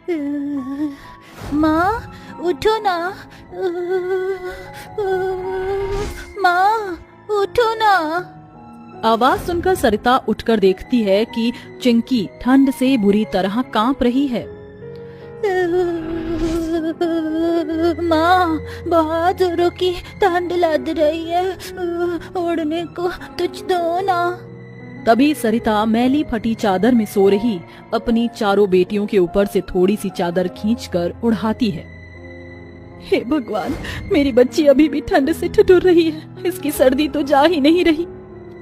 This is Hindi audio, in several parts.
माँ उठो ना। माँ उठो ना। आवाज सुनकर सरिता उठकर देखती है कि चिंकी ठंड से बुरी तरह कांप रही है। माँ बहुत जोरों की ठंड लग रही है, ओढ़ने को कुछ दो ना। तभी सरिता मैली फटी चादर में सो रही अपनी चारों बेटियों के ऊपर से थोड़ी सी चादर खींचकर उड़ाती है। हे भगवान, मेरी बच्ची अभी भी ठंड से ठिठुर रही है, इसकी सर्दी तो जा ही नहीं रही।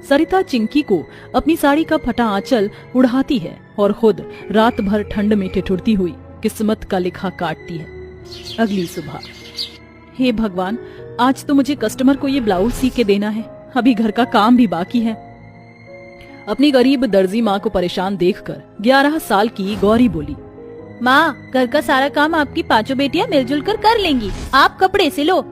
सरिता चिंकी को अपनी साड़ी का फटा आंचल उड़ाती है और खुद रात भर ठंड में ठिठुरती हुई किस्मत का लिखा काटती है। अगली सुबह, हे भगवान, आज तो मुझे कस्टमर को ये ब्लाउज सी के देना है, अभी घर का काम भी बाकी है। अपनी गरीब दर्जी माँ को परेशान देखकर 11 साल की गौरी बोली, माँ घर का सारा काम आपकी पांचों बेटियाँ मिलजुल कर लेंगी, आप कपड़े सिलो।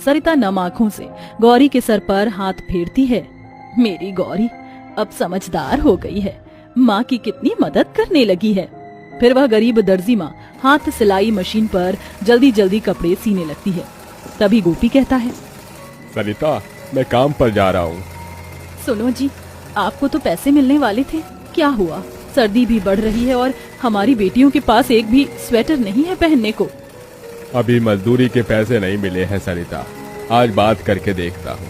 सरिता नम आंखों से गौरी के सर पर हाथ फेरती है। मेरी गौरी अब समझदार हो गई है, माँ की कितनी मदद करने लगी है। फिर वह गरीब दर्जी माँ हाथ सिलाई मशीन पर जल्दी जल्दी कपड़े सीने लगती है। तभी गोपी कहता है, सरिता मैं काम पर जा रहा हूँ। सुनो जी, आपको तो पैसे मिलने वाले थे, क्या हुआ? सर्दी भी बढ़ रही है और हमारी बेटियों के पास एक भी स्वेटर नहीं है पहनने को। अभी मजदूरी के पैसे नहीं मिले हैं सरिता, आज बात करके देखता हूँ।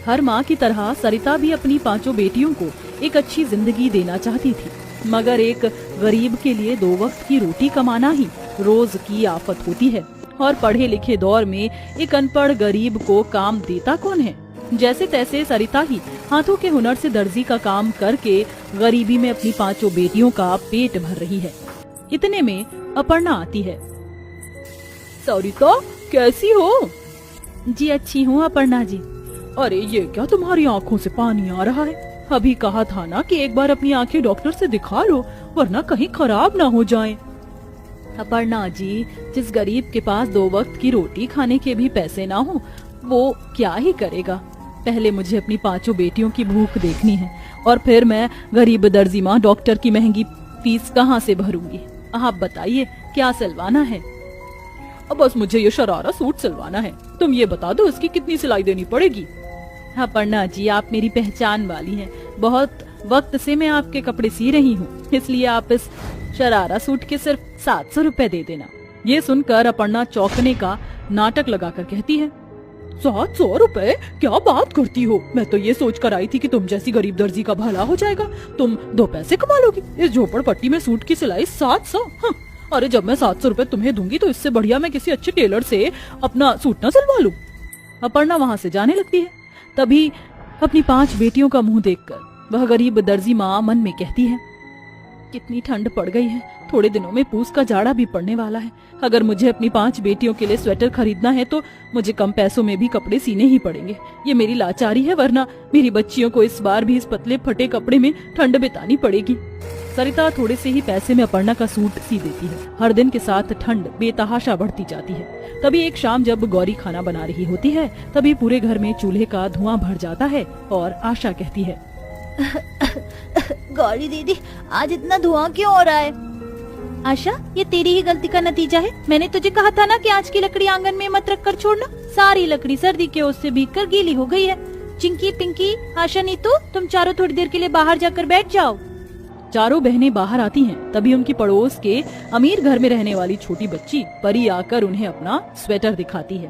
हर माँ की तरह सरिता भी अपनी पांचों बेटियों को एक अच्छी जिंदगी देना चाहती थी, मगर एक गरीब के लिए 2 वक्त की रोटी कमाना ही रोज की आफत होती है। और पढ़े लिखे दौर में एक अनपढ़ गरीब को काम देता कौन है? जैसे तैसे सरिता ही हाथों के हुनर से दर्जी का काम करके गरीबी में अपनी पांचों बेटियों का पेट भर रही है। इतने में अपर्णा आती है। सरिता कैसी हो? जी अच्छी हूँ अपर्णा जी। अरे ये क्या, तुम्हारी आंखों से पानी आ रहा है? अभी कहा था ना कि एक बार अपनी आंखें डॉक्टर से दिखा लो, वरना कहीं खराब ना हो जाएं। अपर्णा जी, जिस गरीब के पास 2 वक्त की रोटी खाने के भी पैसे ना हो, वो क्या ही करेगा? पहले मुझे अपनी पांचों बेटियों की भूख देखनी है, और फिर मैं गरीब दर्जी माँ डॉक्टर की महंगी फीस कहाँ से भरूंगी? आप बताइए क्या सिलवाना है? अब बस मुझे ये शरारा सूट सिलवाना है, तुम ये बता दो इसकी कितनी सिलाई देनी पड़ेगी? अपर्णा जी, आप मेरी पहचान वाली हैं, बहुत वक्त से मैं आपके कपड़े सी रही हूँ, इसलिए आप इस शरारा सूट के सिर्फ 700 रुपए दे देना। ये सुनकर अपर्णा चौंकने का नाटक लगाकर कहती है, 700 रुपए? क्या बात करती हो? मैं तो ये सोच कर आई थी कि तुम जैसी गरीब दर्जी का भला हो जाएगा, तुम 2 पैसे कमा लोगी। इस झोपड़पट्टी में सूट की सिलाई 700? हाँ। अरे जब मैं 700 रुपए तुम्हें दूंगी तो इससे बढ़िया मैं किसी अच्छे टेलर से अपना सूट ना सिलवा लूं। अपर्णा वहाँ से जाने लगती है। तभी अपनी 5 बेटियों का मुंह देखकर वह गरीब दर्जी माँ मन में कहती है, कितनी ठंड पड़ गई है, थोड़े दिनों में पूस का जाड़ा भी पड़ने वाला है। अगर मुझे अपनी 5 बेटियों के लिए स्वेटर खरीदना है तो मुझे कम पैसों में भी कपड़े सीने ही पड़ेंगे। ये मेरी लाचारी है, वरना मेरी बच्चियों को इस बार भी इस पतले फटे कपड़े में ठंड बितानी पड़ेगी। सरिता थोड़े से ही पैसे में अपर्णा का सूट सी देती है। हर दिन के साथ ठंड बेतहाशा बढ़ती जाती है। तभी एक शाम जब गौरी खाना बना रही होती है, तभी पूरे घर में चूल्हे का धुआं भर जाता है और आशा कहती है, गौरी दीदी, आज इतना धुआं क्यों हो रहा है? आशा, ये तेरी ही गलती का नतीजा है। मैंने तुझे कहा था ना कि आज की लकड़ी आंगन में मत रख कर छोड़ना। सारी लकड़ी सर्दी के ओस से भीग कर गीली हो गई है। चिंकी, पिंकी, आशा, नीतू, तुम चारों थोड़ी देर के लिए बाहर जाकर बैठ जाओ। चारों बहनें बाहर आती हैं। तभी उनकी पड़ोस के अमीर घर में रहने वाली छोटी बच्ची परी आकर उन्हें अपना स्वेटर दिखाती है।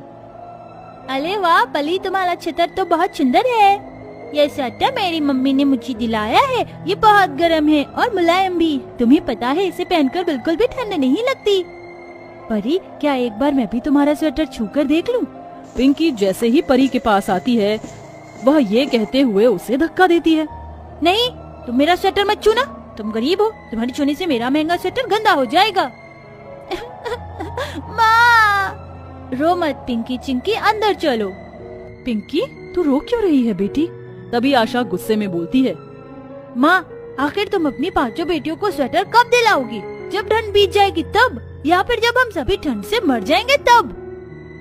अरे वाह पली, तुम्हारा छतर तो बहुत सुंदर है। ये स्वेटर मेरी मम्मी ने मुझे दिलाया है। ये बहुत गर्म है और मुलायम भी। तुम्हें पता है इसे पहनकर बिल्कुल भी ठंड नहीं लगती। परी, क्या एक बार मैं भी तुम्हारा स्वेटर छूकर देख लूं? पिंकी जैसे ही परी के पास आती है, वह ये कहते हुए उसे धक्का देती है। नहीं, तुम मेरा स्वेटर मत छूना, तुम गरीब हो, तुम्हारे छूने से मेरा महंगा स्वेटर गंदा हो जाएगा। माँ, रो मत पिंकी, चिंकी अंदर चलो। पिंकी, तू रो क्यों रही है बेटी? तभी आशा गुस्से में बोलती है, माँ, आखिर तुम अपनी 5 बेटियों को स्वेटर कब दिलाओगी? जब ठंड बीत जाएगी तब, या फिर जब हम सभी ठंड से मर जाएंगे तब?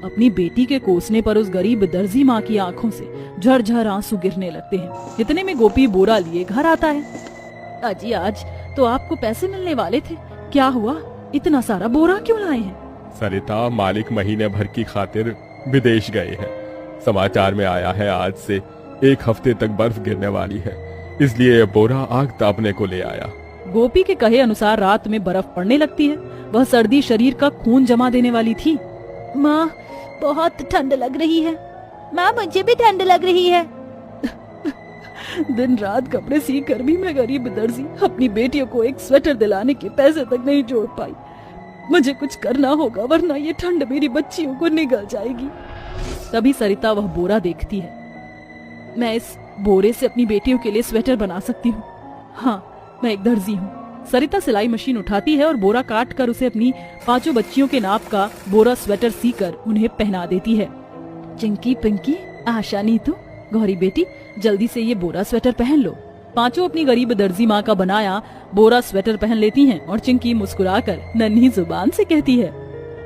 अपनी बेटी के कोसने पर उस गरीब दर्जी माँ की आंखों से झरझर आंसू गिरने लगते हैं। इतने में गोपी बोरा लिए घर आता है। अजी, आज तो आपको पैसे मिलने वाले थे, क्या हुआ? इतना सारा बोरा क्यों लाए हैं? सरिता, मालिक महीने भर की खातिर विदेश गए हैं। समाचार में आया है आज से 1 हफ्ते तक बर्फ गिरने वाली है, इसलिए ये बोरा आग तापने को ले आया। गोपी के कहे अनुसार रात में बर्फ पड़ने लगती है। वह सर्दी शरीर का खून जमा देने वाली थी। माँ, बहुत ठंड लग रही है। माँ, मुझे भी ठंड लग रही है। दिन रात कपड़े सी कर भी मैं गरीब दर्जी अपनी बेटियों को एक स्वेटर दिलाने के पैसे तक नहीं जोड़ पाई। मुझे कुछ करना होगा, वरना ये ठंड मेरी बच्चियों को निगल जाएगी। तभी सरिता वह बोरा देखती है। मैं इस बोरे से अपनी बेटियों के लिए स्वेटर बना सकती हूँ। हाँ, मैं एक दर्जी हूँ। सरिता सिलाई मशीन उठाती है और बोरा काट कर उसे अपनी 5 बच्चियों के नाप का बोरा स्वेटर सीकर उन्हें पहना देती है। चिंकी, पिंकी, आशा, नीतू, गौरी बेटी, जल्दी से ये बोरा स्वेटर पहन लो। 5 अपनी गरीब दर्जी माँ का बनाया बोरा स्वेटर पहन लेती हैं और चिंकी मुस्कुराकर नन्ही जुबान से कहती है,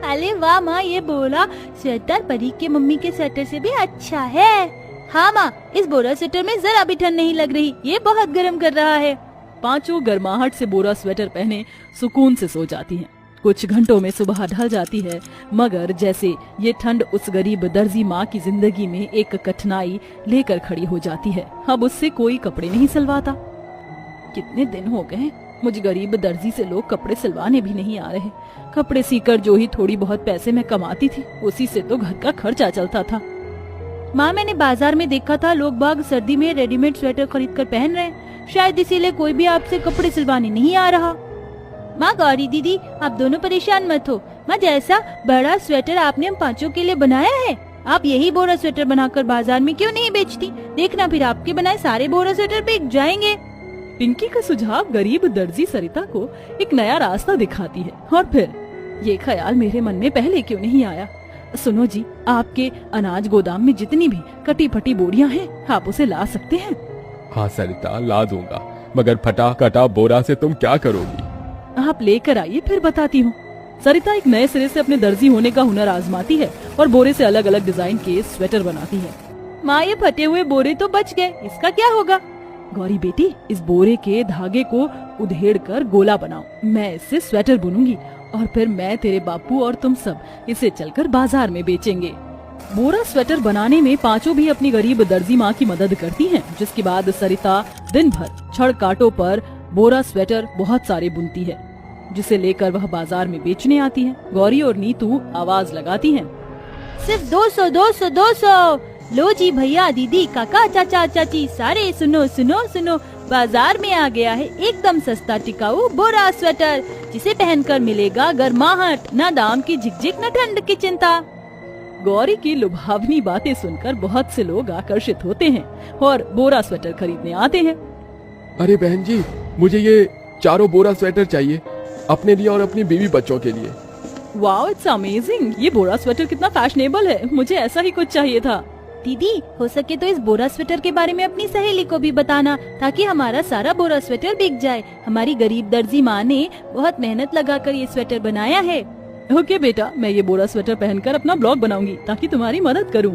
अरे वाह माँ, ये बोरा स्वेटर परी के मम्मी के स्वेटर से भी अच्छा है। हाँ माँ, इस बोरा स्वेटर में जरा भी ठंड नहीं लग रही, ये बहुत गर्म कर रहा है। 5 गर्माहट से बोरा स्वेटर पहने सुकून से सो जाती हैं। कुछ घंटों में सुबह ढल जाती है, मगर जैसे ये ठंड उस गरीब दर्जी माँ की जिंदगी में एक कठिनाई लेकर खड़ी हो जाती है। अब उससे कोई कपड़े नहीं सिलवाता। कितने दिन हो गए मुझे गरीब दर्जी से लोग कपड़े सिलवाने भी नहीं आ रहे। कपड़े सीकर जो ही थोड़ी बहुत पैसे मैं कमाती थी, उसी से तो घर का खर्चा चलता था। माँ, मैंने बाजार में देखा था लोग बाग सर्दी में रेडीमेड स्वेटर खरीद कर पहन रहे हैं। शायद इसीलिए कोई भी आपसे कपड़े सिलवाने नहीं आ रहा। माँ, गौरी दीदी, आप दोनों परेशान मत हो। माँ, जैसा बड़ा स्वेटर आपने हम 5 के लिए बनाया है, आप यही बोरा स्वेटर बनाकर बाजार में क्यों नहीं बेचती? देखना, फिर आपके बनाए सारे बोरा स्वेटर बिक जाएंगे। पिंकी का सुझाव गरीब दर्जी सरिता को एक नया रास्ता दिखाती है। और फिर ये ख्याल मेरे मन में पहले क्यों नहीं आया? सुनो जी, आपके अनाज गोदाम में जितनी भी कटी फटी बोरियां हैं, आप उसे ला सकते हैं? हाँ सरिता, ला दूंगा, मगर फटा कटा बोरा से तुम क्या करोगी? आप लेकर आइए, फिर बताती हूँ। सरिता एक नए सिरे से अपने दर्जी होने का हुनर आजमाती है और बोरे से अलग अलग डिजाइन के स्वेटर बनाती है। माँ, ये फटे हुए बोरे तो बच गए, इसका क्या होगा? गौरी बेटी, इस बोरे के धागे को उधेड़ कर गोला बनाओ। मैं इससे स्वेटर बुनूंगी और फिर मैं, तेरे बापू और तुम सब इसे चलकर बाजार में बेचेंगे। बोरा स्वेटर बनाने में 5 भी अपनी गरीब दर्जी माँ की मदद करती हैं, जिसके बाद सरिता दिन भर छड़ कांटों पर बोरा स्वेटर बहुत सारे बुनती है, जिसे लेकर वह बाजार में बेचने आती है। गौरी और नीतू आवाज लगाती हैं, सिर्फ 200, 200, 200। लो जी भैया, दीदी, काका, चाचा, चाची, सारे सुनो सुनो सुनो, बाजार में आ गया है एकदम सस्ता टिकाऊ बोरा स्वेटर, जिसे पहनकर मिलेगा गर्माहट, न दाम की झिकझिक न ठंड की चिंता। गौरी की लुभावनी बातें सुनकर बहुत से लोग आकर्षित होते हैं और बोरा स्वेटर खरीदने आते हैं। अरे बहन जी, मुझे ये 4 बोरा स्वेटर चाहिए, अपने लिए और अपनी बीवी बच्चों के लिए। Wow, it's amazing. ये बोरा स्वेटर कितना फैशनेबल है, मुझे ऐसा ही कुछ चाहिए था। दीदी, हो सके तो इस बोरा स्वेटर के बारे में अपनी सहेली को भी बताना, ताकि हमारा सारा बोरा स्वेटर बिक जाए। हमारी गरीब दर्जी माँ ने बहुत मेहनत लगाकर ये स्वेटर बनाया है। ओके बेटा, मैं ये बोरा स्वेटर पहनकर अपना ब्लॉग बनाऊंगी ताकि तुम्हारी मदद करूं।